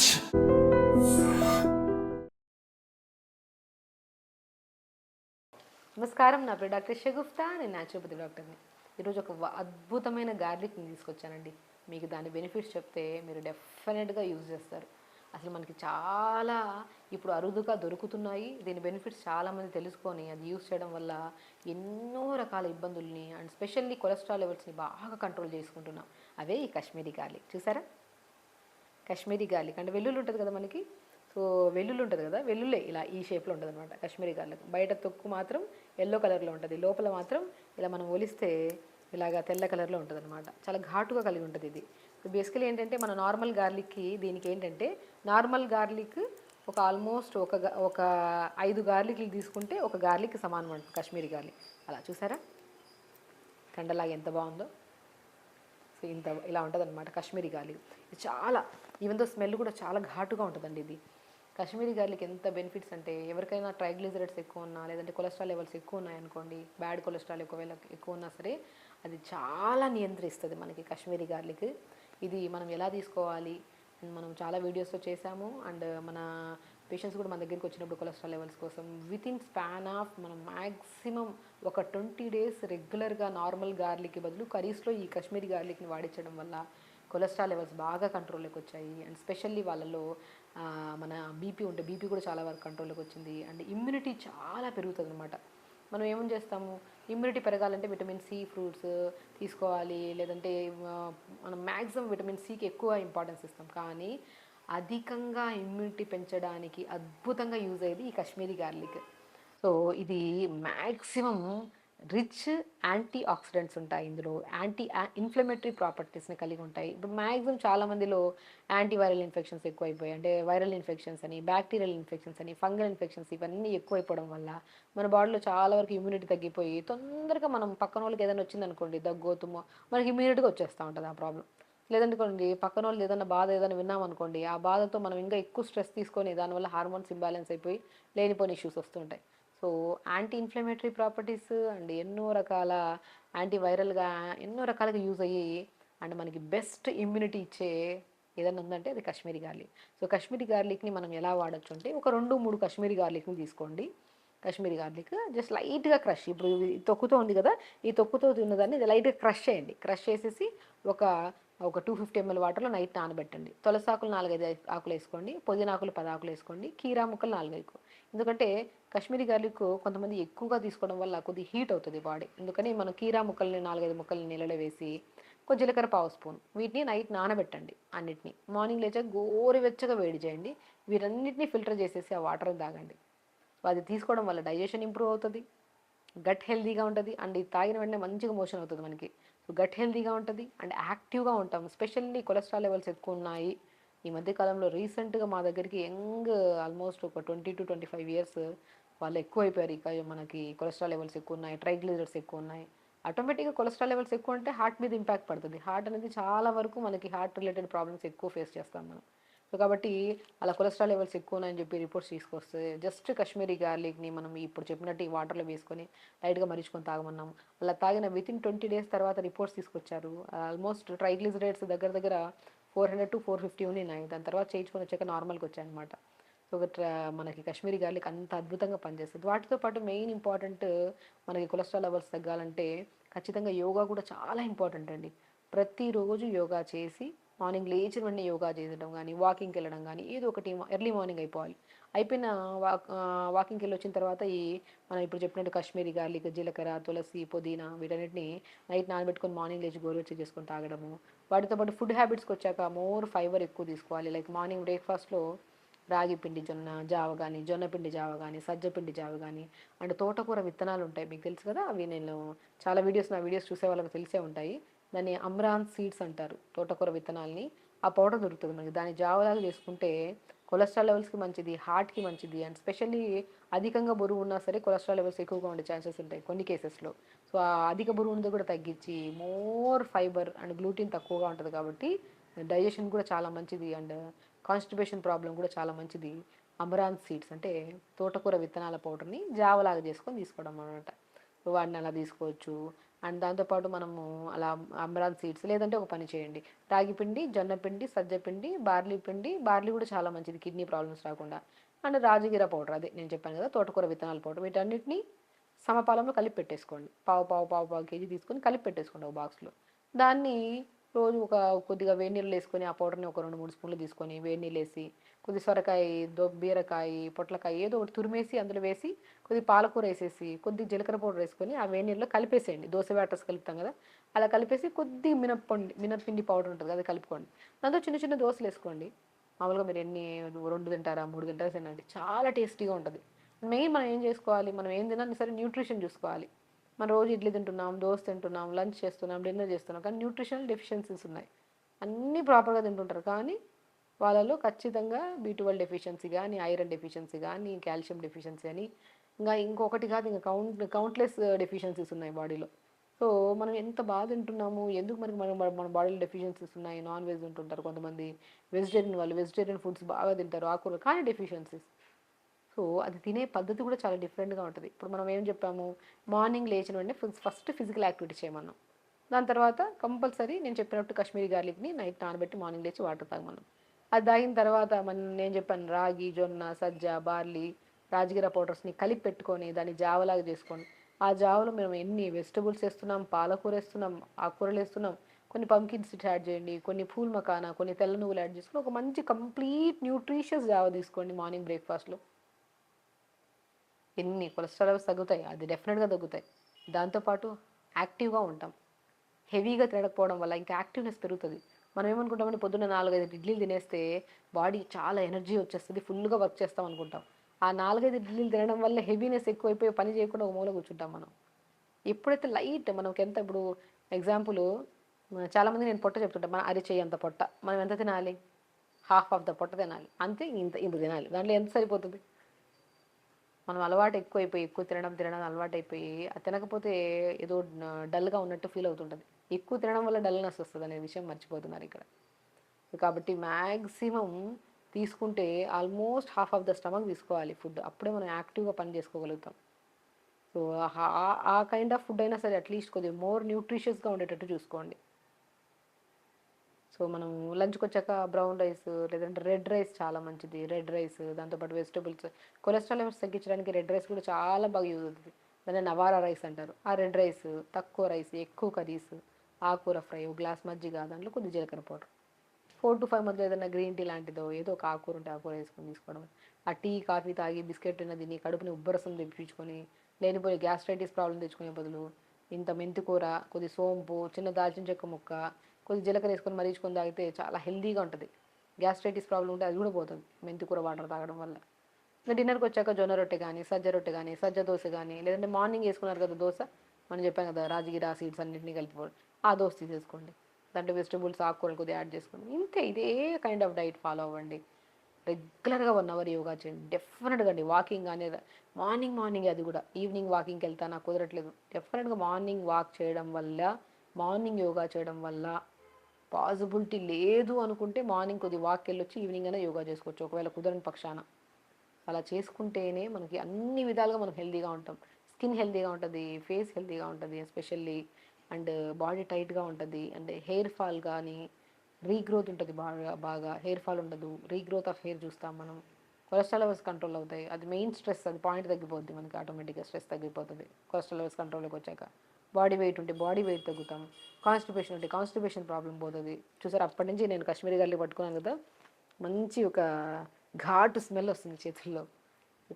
much. నమస్కారం, నా పేరు డాక్టర్ షగుఫ్తా. నేను న్యాచురోపతి డాక్టర్ని. ఈరోజు ఒక అద్భుతమైన గార్లిక్ని తీసుకొచ్చానండి. మీకు దాని బెనిఫిట్స్ చెప్తే మీరు డెఫినెట్గా యూజ్ చేస్తారు. అసలు మనకి చాలా ఇప్పుడు అరుదుగా దొరుకుతున్నాయి. దీని బెనిఫిట్స్ చాలామంది తెలుసుకొని అది యూజ్ చేయడం వల్ల ఎన్నో రకాల ఇబ్బందుల్ని అండ్ స్పెషల్లీ కొలెస్ట్రాల్ లెవెల్స్ని బాగా కంట్రోల్ చేసుకుంటున్నాం. అవే ఈ కాశ్మీరీ గార్లిక్. చూసారా, కాశ్మీరీ గార్లిక్ అంటే వెల్లుల్లి ఉంటుంది కదా మనకి. సో వెల్లుల్లి ఉంటుంది కదా, వెల్లుల్లే ఇలా ఈ షేప్లో ఉంటుంది అనమాట కాశ్మీరీ గార్లిక్. బయట తొక్కు మాత్రం ఎల్లో కలర్లో ఉంటుంది, లోపల మాత్రం ఇలా మనం ఒలిస్తే ఇలాగ తెల్ల కలర్లో ఉంటుంది అనమాట. చాలా ఘాటుగా కలిగి ఉంటుంది ఇది. బేసికలీ ఏంటంటే మన నార్మల్ గార్లిక్కి దీనికి ఏంటంటే, నార్మల్ గార్లిక్ ఒక ఆల్మోస్ట్ ఒక 5 గార్లిక్లు తీసుకుంటే ఒక గార్లిక్ సమానం అంట కాశ్మీరీ గార్లిక్. అలా చూసారా కండలాగా ఎంత బాగుందో. సో ఇలా ఉంటుంది అనమాట కాశ్మీరీ గార్లిక్. ఇది చాలా ఈవెన్ దో స్మెల్ కూడా చాలా ఘాటుగా ఉంటుందండి ఇది. కాశ్మీరీ గార్లిక్ ఎంత బెనిఫిట్స్ అంటే, ఎవరికైనా ట్రైగ్లిజరైడ్స్ ఎక్కువ ఉన్నా లేదంటే కొలెస్ట్రాల్ లెవెల్స్ ఎక్కువ ఉన్నాయనుకోండి, బ్యాడ్ కొలెస్ట్రాల్ ఎక్కువ ఉన్నా సరే అది చాలా నియంత్రిస్తుంది మనకి కాశ్మీరీ గార్లిక్. ఇది మనం ఎలా తీసుకోవాలి మనం చాలా వీడియోస్లో చేసాము. అండ్ మన పేషెంట్స్ కూడా మన దగ్గరికి వచ్చినప్పుడు కొలెస్ట్రాల్ లెవెల్స్ కోసం విత్ ఇన్ స్పాన్ ఆఫ్ మనం మ్యాక్సిమం ఒక 20 days రెగ్యులర్గా నార్మల్ గార్లిక్ బదులు కర్రీస్లో ఈ కాశ్మీరీ గార్లిక్ని వాడించడం వల్ల కొలెస్ట్రాల్ లెవెల్స్ బాగా కంట్రోల్లోకి వచ్చాయి. అండ్ స్పెషల్లీ వాళ్ళలో మన బీపీ ఉంటే బీపీ కూడా చాలా వరకు కంట్రోల్లోకి వచ్చింది. అండ్ ఇమ్యూనిటీ చాలా పెరుగుతుంది అనమాట. మనం ఏమేం చేస్తాము, ఇమ్యూనిటీ పెరగాలంటే విటమిన్ సి ఫ్రూట్స్ తీసుకోవాలి, లేదంటే మనం మ్యాక్సిమం విటమిన్ సికి ఎక్కువ ఇంపార్టెన్స్ ఇస్తాం. కానీ అధికంగా ఇమ్యూనిటీ పెంచడానికి అద్భుతంగా యూజ్ అయ్యేది ఈ కాశ్మీరీ గార్లిక్. సో ఇది మ్యాక్సిమం రిచ్ యాంటీ ఆక్సిడెంట్స్ ఉంటాయి ఇందులో, ఇన్ఫ్లమేటరీ ప్రాపర్టీస్ని కలిగి ఉంటాయి. ఇప్పుడు మ్యాక్సిమం చాలామందిలో యాంటీవైరల్ ఇన్ఫెక్షన్స్ ఎక్కువైపోయాయి. అంటే వైరల్ ఇన్ఫెక్షన్స్ అని, బ్యాక్టీరియల్ ఇన్ఫెక్షన్స్ అని, ఫంగల్ ఇన్ఫెక్షన్స్ ఇవన్నీ ఎక్కువైపోవడం వల్ల మన బాడీలో చాలా వరకు ఇమ్యూనిటీ తగ్గిపోయి తొందరగా మనం పక్కన వాళ్ళకి ఏదైనా వచ్చిందనుకోండి, దగ్గోతుమో మనకి ఇమీడియట్గా వచ్చేస్తూ ఉంటుంది ఆ ప్రాబ్లం. లేదనుకోండి పక్కన వాళ్ళు ఏదైనా బాధ ఏదైనా విన్నామనుకోండి, ఆ బాధతో మనం ఇంకా ఎక్కువ స్ట్రెస్ తీసుకొని దానివల్ల హార్మోన్స్ ఇంబ్యాలెన్స్ అయిపోయి లేనిపోని ఇష్యూస్ వస్తుంటాయి. So anti inflammatory properties and ఎన్నో రకాల యాంటీవైరల్గా ఎన్నో రకాలుగా యూజ్ అయ్యి అండ్ మనకి బెస్ట్ ఇమ్యూనిటీ ఇచ్చే ఏదైనా ఉందంటే అది కాశ్మీరీ గార్లిక్. సో కాశ్మీరీ గార్లిక్ని మనం ఎలా వాడచ్చు అంటే, ఒక 2-3 కాశ్మీరీ గార్లిక్ని తీసుకోండి. కాశ్మీరీ గార్లిక్ జస్ట్ లైట్గా క్రష్, ఇప్పుడు ఈ తొక్కుతో ఉంది కదా, ఈ తొక్కుతో ఉన్నదాన్ని లైట్గా క్రష్ చేయండి. క్రష్ చేసేసి ఒక ఒక 250 ml వాటర్లో నైట్ నానబెట్టండి. తులసాకులు 4-5 ఆకులు వేసుకోండి, పుదీనాకులు 10 ఆకులు వేసుకోండి, కీరా ముక్కలు 4 ఎందుకంటే కాశ్మీరీ గార్లిక్ కొంతమంది ఎక్కువగా తీసుకోవడం వల్ల కొద్దిగా హీట్ అవుతుంది బాడీ. అందుకని మనం కీరా ముక్కల్ని 4-5 ముక్కల్ని నీళ్ళలో వేసి కొంచెం జీలకర్ర పావు స్పూన్ వీటిని నైట్ నానబెట్టండి. అన్నిటిని మార్నింగ్ లేచాక గోరువెచ్చగా వేడి చేయండి. వీటన్నిటిని ఫిల్టర్ చేసేసి ఆ వాటర్ తాగండి. అది తీసుకోవడం వల్ల డైజెషన్ ఇంప్రూవ్ అవుతుంది, గట్ హెల్తీగా ఉంటుంది. అండ్ ఇది తాగిన వెంటనే మంచిగా మోషన్ అవుతుంది మనకి. సో గట్ హెల్తీగా ఉంటుంది అండ్ యాక్టివ్గా ఉంటాం. స్పెషల్లీ కొలెస్ట్రాల్ లెవెల్స్ ఎక్కువ ఉన్నాయి ఈ మధ్యకాలంలో. రీసెంట్గా మా దగ్గరికి యంగ్ ఆల్మోస్ట్ ఒక 20-25 years వాళ్ళు ఎక్కువ అయిపోయారు. ఇక మనకి కొలెస్ట్రాల్ లెవెల్స్ ఎక్కువ ఉన్నాయి, ట్రైగ్లిజరైడ్స్ ఎక్కువ ఉన్నాయి. ఆటోమేటిక్గా కొలెస్ట్రాల్ లెవెల్స్ ఎక్కువ అంటే హార్ట్ మీద ఇంపాక్ట్ పడుతుంది. హార్ట్ అనేది చాలా వరకు మనకి హార్ట్ రిలేటెడ్ ప్రాబ్లమ్స్ ఎక్కువ ఫేస్ చేస్తాం మనం. సో కాబట్టి అలా కొలెస్ట్రాల్ లెవెల్స్ ఎక్కువ ఉన్నాయని చెప్పి రిపోర్ట్స్ తీసుకొస్తే జస్ట్ కాశ్మీరీ గార్లిక్ని మనం ఇప్పుడు చెప్పినట్టు ఈ వాటర్లో వేసుకొని లైట్గా మరిచుకొని తాగమన్నాం. అలా తాగిన విత్ ఇన్ 20 days తర్వాత రిపోర్ట్స్ తీసుకొచ్చారు. ఆల్మోస్ట్ ట్రైగ్లిజరైడ్స్ దగ్గర దగ్గర 400-450 ఉన్నాయి. దాని తర్వాత చేయించుకొని వచ్చాక నార్మల్కి వచ్చాయన్నమాట. సో మనకి కాశ్మీరీ గార్లిక్ అంత అద్భుతంగా పనిచేస్తుంది. వాటితో పాటు మెయిన్ ఇంపార్టెంట్ మనకి కొలెస్ట్రాల్ లెవెల్స్ తగ్గాలంటే ఖచ్చితంగా యోగా కూడా చాలా ఇంపార్టెంట్ అండి. ప్రతిరోజు యోగా చేసి మార్నింగ్ లేచిన వెంటనే యోగా చేయడం కానీ, వాకింగ్కి వెళ్ళడం కానీ, ఏదో ఒకటి ఎర్లీ మార్నింగ్ అయిపోవాలి. అయిపోయిన వాకింగ్కి వెళ్ళి వచ్చిన తర్వాత మనం ఇప్పుడు చెప్పినట్టు కాశ్మీరీ గార్లిక్, జీలకర్ర, తులసి, పుదీనా వీటన్నిటిని నైట్ నానబెట్టుకొని మార్నింగ్ లేచి గోరువెచ్చగా చేసుకొని తాగడము. వాటితో పాటు ఫుడ్ హ్యాబిట్స్కి వచ్చాక మోర్ ఫైబర్ ఎక్కువ తీసుకోవాలి. లైక్ మార్నింగ్ బ్రేక్ఫాస్ట్లో రాగి పిండి జావ కానీ, జొన్న పిండి జావ కానీ, సజ్జ పిండి జావ కానీ, అండ్ తోటకూర విత్తనాలు ఉంటాయి మీకు తెలుసు కదా. అవి నేను చాలా నా వీడియోస్ చూసే వాళ్ళకి తెలిసే ఉంటాయి. దాన్ని అమ్రాన్ సీడ్స్ అంటారు తోటకూర విత్తనాలని. ఆ పౌడర్ దొరుకుతుంది మనకి. దాన్ని జావలాగా చేసుకుంటే కొలెస్ట్రాల్ లెవెల్స్కి మంచిది, హార్ట్కి మంచిది. అండ్ స్పెషల్లీ అధికంగా బరువు ఉన్నా సరే కొలెస్ట్రాల్ లెవెల్స్ ఎక్కువగా ఉండే ఛాన్సెస్ ఉంటాయి కొన్ని కేసెస్లో. సో ఆ అధిక బరువు ఉన్నది కూడా తగ్గించి మోర్ ఫైబర్ అండ్ గ్లూటిన్ తక్కువగా ఉంటుంది కాబట్టి డైజెషన్ కూడా చాలా మంచిది. అండ్ కాన్స్టిపేషన్ ప్రాబ్లం కూడా చాలా మంచిది. అమరాంత్ సీడ్స్ అంటే తోటకూర విత్తనాల పౌడర్ని జావలాగా చేసుకొని తీసుకోవడం అనమాట. వాడిని అలా తీసుకోవచ్చు. అండ్ దాంతోపాటు మనము అలా అమరాంత్ సీడ్స్, లేదంటే ఒక పని చేయండి, రాగి పిండి, జొన్న పిండి, సజ్జ పిండి, బార్లీ పిండి, బార్లీ కూడా చాలా మంచిది కిడ్నీ ప్రాబ్లమ్స్ రాకుండా. అండ్ రాజగిర పౌడర్, అదే నేను చెప్పాను కదా తోటకూర విత్తనాల పౌడర్, వీటన్నిటిని సమపాలంలో కలిపి పెట్టేసుకోండి. పావు పావు పావు పావు కేజీ తీసుకొని కలిపి పెట్టేసుకోండి ఒక బాక్స్లో. దాన్ని రోజు కొద్దిగా వేడి నీళ్ళు వేసుకొని ఆ పౌడర్ని ఒక 2-3 స్పూన్లు తీసుకొని వేడి నీళ్ళు వేసి కొద్ది సొరకాయ, బీరకాయ, పొట్లకాయ ఏదో ఒకటి తురిమేసి అందులో వేసి కొద్ది పాలకూర వేసేసి కొద్ది జీలకర్ర పౌడర్ వేసుకొని ఆ వేడి నీళ్ళలో కలిపేసేయండి. దోశ బ్యాటర్స్ కలుపుతాం కదా, అలా కలిపేసి కొద్ది మినప్పిండి పౌడర్ ఉంటుంది కదా, కలుపుకోండి. దాంతో చిన్న చిన్న దోశలు వేసుకోండి. మామూలుగా మీరు ఎన్ని 2 తింటారా 3 తింటారా తినండి, చాలా టేస్టీగా ఉంటుంది. మెయిన్ మనం ఏం చేసుకోవాలి, మనం ఏం తిన్నా సరే న్యూట్రిషన్ చూసుకోవాలి. మనం రోజు ఇడ్లీ తింటున్నాం, దోశ తింటున్నాం, లంచ్ చేస్తున్నాం, డిన్నర్ చేస్తున్నాం, కానీ న్యూట్రిషనల్ డెఫిషియన్సీస్ ఉన్నాయి. అన్నీ ప్రాపర్గా తింటుంటారు కానీ వాళ్ళలో ఖచ్చితంగా B12 డెఫిషియన్సీ కానీ, ఐరన్ డెఫిషియన్సీ కానీ, కాల్షియం డెఫిషియన్సీ అని ఇంకా ఇంకొకటి కాదు ఇంకా కౌంట్లెస్ డెఫిషియన్సీస్ ఉన్నాయి బాడీలో. సో మనం ఎంత బాగా తింటున్నాము, ఎందుకు మనకి మన బాడీలో డెఫిషియన్సీస్ ఉన్నాయి. నాన్ వెజ్ ఉంటుంటారు కొంతమంది, వెజిటేరియన్ వాళ్ళు వెజిటేరియన్ ఫుడ్స్ బాగా తింటారు, ఆకుకూరలు, కానీ డెఫిషియన్సీస్. సో అది తినే పద్ధతి కూడా చాలా డిఫరెంట్గా ఉంటుంది. ఇప్పుడు మనం ఏం చెప్పాము, మార్నింగ్ లేచిన వెంటనే ఫస్ట్ ఫిజికల్ యాక్టివిటీ చేయమన్నాం. దాని తర్వాత కంపల్సరీ నేను చెప్పినట్టు కాశ్మీరీ గార్లిక్ని నైట్ నానబెట్టి మార్నింగ్ లేచి వాటర్ తాగమన్నాం. అది తాగిన తర్వాత నేను చెప్పాను రాగి, జొన్న, సజ్జ, బార్లీ, రాజగిర పౌడర్స్ని కలిపి పెట్టుకొని దాన్ని జావలాగా చేసుకోండి. ఆ జావలో మేము ఎన్ని వెజిటబుల్స్ వేస్తున్నాం, పాలకూర వేస్తున్నాం, ఆకుకూరలు వేస్తున్నాం, కొన్ని పంకిన్ సీడ్స్ యాడ్ చేయండి, కొన్ని పూల్ మకానా, కొన్ని తెల్ల నువ్వులు యాడ్ చేసుకొని ఒక మంచి కంప్లీట్ న్యూట్రిషియస్ జావ తీసుకోండి మార్నింగ్ బ్రేక్ఫాస్ట్లో. ఎన్ని కొలెస్ట్రాల్ లెవెల్స్ తగ్గుతాయి, అది డెఫినెట్గా తగ్గుతాయి. దాంతోపాటు యాక్టివ్గా ఉంటాం. హెవీగా తినకపోవడం వల్ల ఇంకా యాక్టివ్నెస్ పెరుగుతుంది. మనం ఏమనుకుంటామంటే పొద్దున్న 4-5 ఇడ్లీలు తినేస్తే బాడీ చాలా ఎనర్జీ వచ్చేస్తుంది, ఫుల్గా వర్క్ చేస్తాం అనుకుంటాం. ఆ 4-5 ఇడ్లీలు తినడం వల్ల హెవీనెస్ ఎక్కువైపోయి పని చేయకుండా ఒక మూల కూర్చుంటాం మనం. ఎప్పుడైతే లైట్ మనకి ఎంత ఇప్పుడు ఎగ్జాంపుల్, చాలామంది నేను పొట్ట చెప్తుంటాను, మన అరిచేయి అంత పొట్ట మనం ఎంత తినాలి, హాఫ్ ఆఫ్ ద పొట్ట తినాలి అంతే, ఇంత ఇంత తినాలి, దాంట్లో ఎంత సరిపోతుంది. మనం అలవాటు ఎక్కువైపోయి ఎక్కువ తినడం తినడం అలవాటు అయిపోయి అది తినకపోతే ఏదో డల్గా ఉన్నట్టు ఫీల్ అవుతుంటుంది. ఎక్కువ తినడం వల్ల డల్నెస్ వస్తుంది అనే విషయం మర్చిపోతున్నారు ఇక్కడ. కాబట్టి మ్యాక్సిమం తీసుకుంటే almost half of the stomach తీసుకోవాలి ఫుడ్, అప్పుడే మనం యాక్టివ్గా పని చేసుకోగలుగుతాం. సో ఆ కైండ్ ఆఫ్ ఫుడ్ అయినా సరే అట్లీస్ట్ కొద్దిగా మోర్ న్యూట్రిషియస్గా ఉండేటట్టు చూసుకోండి. సో మనం లంచ్కి వచ్చాక బ్రౌన్ రైస్ లేదంటే రెడ్ రైస్ చాలా మంచిది. రెడ్ రైస్ దాంతోపాటు వెజిటబుల్స్, కొలెస్ట్రాల్ లెవెల్స్ తగ్గించడానికి రెడ్ రైస్ కూడా చాలా బాగా యూజ్ అవుతుంది. దాన్ని నవారా రైస్ అంటారు. ఆ రెడ్ రైస్ తక్కువ రైస్ ఎక్కువ కర్రీస్, ఆకుకూర ఫ్రై, ఒక గ్లాస్ మజ్జిగ, దాంట్లో కొద్ది జీలకర్ర పౌడర్, 4 to 5 మధ్యలో ఏదైనా గ్రీన్ టీ లాంటిదో ఏదో ఒక ఆకుకూర ఉంటే ఆకుకూర వేసుకొని తీసుకోవడం. ఆ టీ కాఫీ తాగి బిస్కెట్ తిని కడుపుని ఉబ్బరసం తెప్పించుకొని లేనిపోయి గ్యాస్ట్రైటిస్ ప్రాబ్లం తెచ్చుకునే బదులు ఇంత మెంతికూర, కొద్ది సోంపు, చిన్న దాల్చిన చెక్క ముక్క, కొద్ది జీలకర్ర వేసుకొని మరీచుకొని తాగితే చాలా హెల్తీగా ఉంటుంది. గ్యాస్ట్రైటిస్ ప్రాబ్లం ఉంటే అది కూడా పోతుంది మెంతికూర వాటర్ తాగడం వల్ల. ఇంకా డిన్నర్కి వచ్చాక జొన్న రొట్టె కానీ, సజ్జ రొట్టె కానీ, సజ్జ దోశ కానీ, లేదంటే మార్నింగ్ వేసుకున్నారు కదా దోశ, మనం చెప్పాం కదా రాజగిరా సీడ్స్ అన్నింటినీ కలిపి ఆ దోశ తీసేసుకోండి. దాంట్లో వెజిటబుల్స్ ఆకుకూరలు కొద్దిగా యాడ్ చేసుకోండి. ఇంతే, ఇదే కైండ్ ఆఫ్ డైట్ ఫాలో అవ్వండి. రెగ్యులర్గా 1 అవర్ యోగా చేయండి డెఫినెట్గా అండి. వాకింగ్ అనేది మార్నింగ్, అది కూడా ఈవినింగ్ వాకింగ్కి వెళ్తా నాకు కుదరట్లేదు, డెఫినెట్గా మార్నింగ్ వాక్ చేయడం వల్ల, మార్నింగ్ యోగా చేయడం వల్ల పాసిబిలిటీ లేదు అనుకుంటే మార్నింగ్ కొద్ది వాక్కి వెళ్ళొచ్చి ఈవినింగ్ అయినా యోగా చేసుకోవచ్చు ఒకవేళ కుదరని పక్షాన. అలా చేసుకుంటేనే మనకి అన్ని విధాలుగా మనం హెల్తీగా ఉంటాం. స్కిన్ హెల్తీగా ఉంటుంది, ఫేస్ హెల్తీగా ఉంటుంది ఎస్పెషల్లీ, అండ్ బాడీ టైట్గా ఉంటుంది, అండ్ హెయిర్ ఫాల్ కానీ రీగ్రోత్ ఉంటుంది, బాగా బాగా హెయిర్ ఫాల్ ఉండదు, రీగ్రోత్ ఆఫ్ హెయిర్ చూస్తాం మనం. కొలెస్ట్రాల్ లెవెల్స్ కంట్రోల్ అవుతాయి, అది మెయిన్ స్ట్రెస్, అది పాయింట్ తగ్గిపోద్ది మనకి, ఆటోమేటిక్గా స్ట్రెస్ తగ్గిపోతుంది కొలెస్ట్రాల్ లెవెల్స్ కంట్రోల్లోకి వచ్చాక. బాడీ వెయిట్ ఉంటే బాడీ వెయిట్ తగ్గుతాం, కాన్స్టిపేషన్ ఉంటే కాన్స్టిపేషన్ ప్రాబ్లం పోతుంది. చూసారు, అప్పటి నుంచి నేను కాశ్మీరీ గార్లిక్ పట్టుకున్నాను కదా, మంచి ఒక ఘాటు స్మెల్ వస్తుంది చేతుల్లో.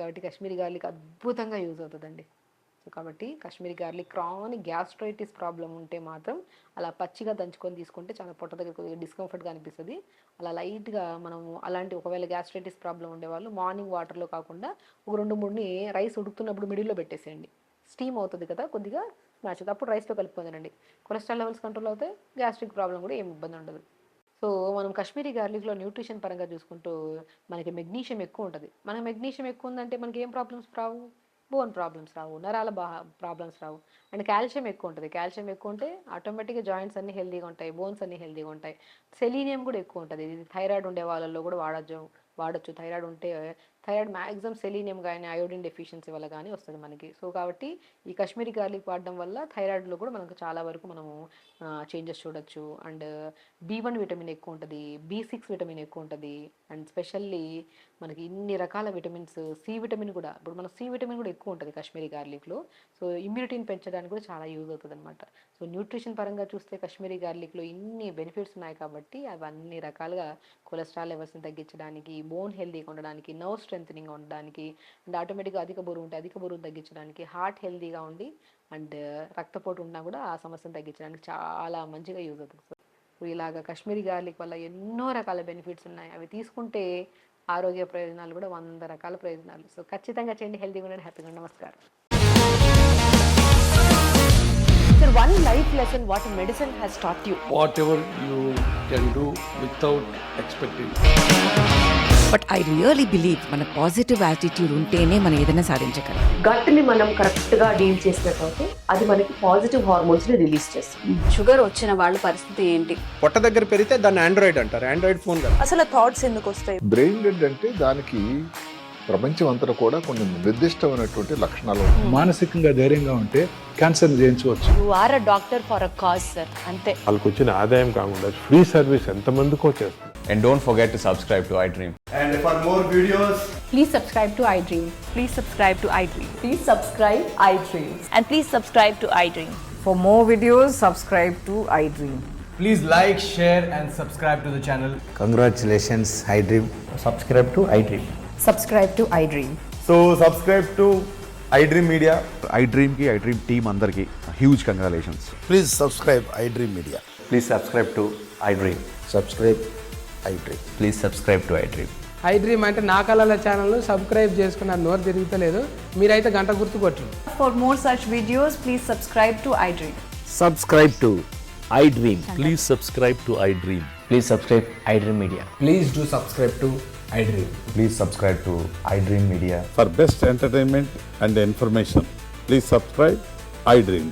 కాబట్టి కాశ్మీరీ గార్లిక్ అద్భుతంగా యూజ్ అవుతుందండి. సో కాబట్టి Kashmiri garlic chronic gastritis problem ఉంటే మాత్రం అలా పచ్చిగా దంచుకొని తీసుకుంటే చాలా పొట్ట దగ్గర కొద్దిగా డిస్కంఫర్ట్గా అనిపిస్తుంది. అలా లైట్గా మనము అలాంటి ఒకవేళ గ్యాస్ట్రైటిస్ ప్రాబ్లం ఉండేవాళ్ళు మార్నింగ్ వాటర్లో కాకుండా ఒక 2-3ని రైస్ ఉడుకుతున్నప్పుడు మిడిల్లో పెట్టేసేయండి, స్టీమ్ అవుతుంది కదా కొద్దిగా మ్యాచ్ అవుతుంది, అప్పుడు రైస్లో కలుపుకుందండి. కొలెస్ట్రాల్ లెవెల్స్ కంట్రోల్ అవుతాయి, గ్యాస్ట్రిక్ ప్రాబ్లం కూడా ఏమి ఇబ్బంది ఉండదు. సో మనం కాశ్మీరీ గార్లిక్లో న్యూట్రిషన్ పరంగా చూసుకుంటూ మనకి మెగ్నీషియం ఎక్కువ ఉంటుంది. మనకి మెగ్నీషియం ఎక్కువ ఉందంటే మనకి ఏం ప్రాబ్లమ్స్ రావు, బోన్ ప్రాబ్లమ్స్ రావు, నరాల ప్రాబ్లమ్స్ రావు. అండ్ కాల్షియం ఎక్కువ ఉంటుంది, కాల్షియం ఎక్కువ ఉంటే ఆటోమేటిక్గా జాయింట్స్ అన్నీ హెల్తీగా ఉంటాయి, బోన్స్ అన్నీ హెల్తీగా ఉంటాయి. సెలీనియం కూడా ఎక్కువ ఉంటుంది, ఇది థైరాయిడ్ ఉండే వాళ్ళల్లో కూడా వాడచ్చు. థైరాయిడ్ ఉంటే థైరాయిడ్ మ్యాక్సిమం సెలీనియం కానీ అయోడిన్ డెఫిషియన్సీ వల్ల కానీ వస్తుంది మనకి. సో కాబట్టి ఈ కాశ్మీరీ గార్లిక్ వాడడం వల్ల థైరాయిడ్లో కూడా మనకు చాలా వరకు మనము చేంజెస్ చూడొచ్చు. అండ్ B1 విటమిన్ ఎక్కువ ఉంటుంది, B6 విటమిన్ ఎక్కువ ఉంటుంది. అండ్ స్పెషల్లీ మనకి ఇన్ని రకాల విటమిన్స్, సి విటమిన్ కూడా, ఇప్పుడు మన సి విటమిన్ కూడా ఎక్కువ ఉంటుంది కాశ్మీరీ గార్లిక్లో. సో ఇమ్యూనిటీని పెంచడానికి కూడా చాలా యూజ్ అవుతుంది అనమాట. సో న్యూట్రిషన్ పరంగా చూస్తే కాశ్మీరీ గార్లిక్లో ఇన్ని బెనిఫిట్స్ ఉన్నాయి కాబట్టి అవి అన్ని రకాలుగా కొలెస్ట్రాల్ లెవెల్స్ని తగ్గించడానికి, బోన్ హెల్తీగా ఉండడానికి, నర్వ్ స్ట్రెంథనింగ్ ఉండడానికి, అండ్ ఆటోమేటిక్గా అధిక బరువు ఉంటే అధిక బరువును తగ్గించడానికి, హార్ట్ హెల్తీగా ఉండి అండ్ రక్తపోటు ఉన్నా కూడా ఆ సమస్యను తగ్గించడానికి చాలా మంచిగా యూజ్ అవుతుంది. సో ఇలాగ కాశ్మీరీ గార్లిక్ వల్ల ఎన్నో రకాల బెనిఫిట్స్ ఉన్నాయి. అవి తీసుకుంటే ఆరోగ్య ప్రయోజనాలు కూడా 100 రకాల ప్రయోజనాలు. సో ఖచ్చితంగా చేయండి, హెల్తీగా ఉండండి, హ్యాపీగా ఉండండి. నమస్కారం. Sir, one life lesson what medicine has taught you. Whatever you can do without expecting. But I really believe మన పాజిటివ్ యాటిట్యూడ్ ఉంటేనే మనం ఏదైనా సాధించగలం. గట్ని మనం కరెక్ట్గా డీల్ చేసినట్లయితే అది మనకి పాజిటివ్ హార్మోన్స్ని రిలీజ్ చేస్తుంది. షుగర్ వచ్చిన వాళ్ళ పరిస్థితి ఏంటి? పొట్ట దగ్గర పెరిగితే దాన్ని ఆండ్రాయిడ్ అంటారు, ఆండ్రాయిడ్ ఫోన్ కదా. అసలు థాట్స్ ఎందుకు వస్తాయి? బ్రెయిన్ డెడ్ అంటే దానికి ప్రపంచం అంతా కూడా కొన్ని నిర్దిష్టమైనటువంటి లక్షణాలు ఉంటాయి. మానసికంగా ధైర్యంగా ఉంటే క్యాన్సర్ జయించవచ్చు. You are a doctor for a cause sir, అంతే. వాళ్ళకి వచ్చిన ఆదాయం కాకుండా ఫ్రీ సర్వీస్ ఎంతమందికో చేస్తారు. And don't forget to subscribe to iDream. And for more videos, please subscribe to iDream. Please subscribe to iDream. Please subscribe iDream. And please subscribe to iDream. For more videos subscribe to iDream. please like, share and subscribe to the channel. Congratulations, iDream. Subscribe to iDream. Subscribe to iDream. So, subscribe to iDream Media. iDream ki iDream team andarki huge congratulations. Please subscribe iDream Media. Please subscribe to iDream. Subscribe iDream. Please subscribe to iDream. iDream అంటే నా కళల channel subscribe చేసుకున్న నోరు తిరుగుతలేదు, మీరైతే గంట గుర్తు కొట్టు. For more such videos, please subscribe to iDream. Subscribe to iDream. Please subscribe to iDream. Please subscribe iDream Media. Please do subscribe to iDream. Please subscribe to iDream Media. For best entertainment and information, please subscribe iDream.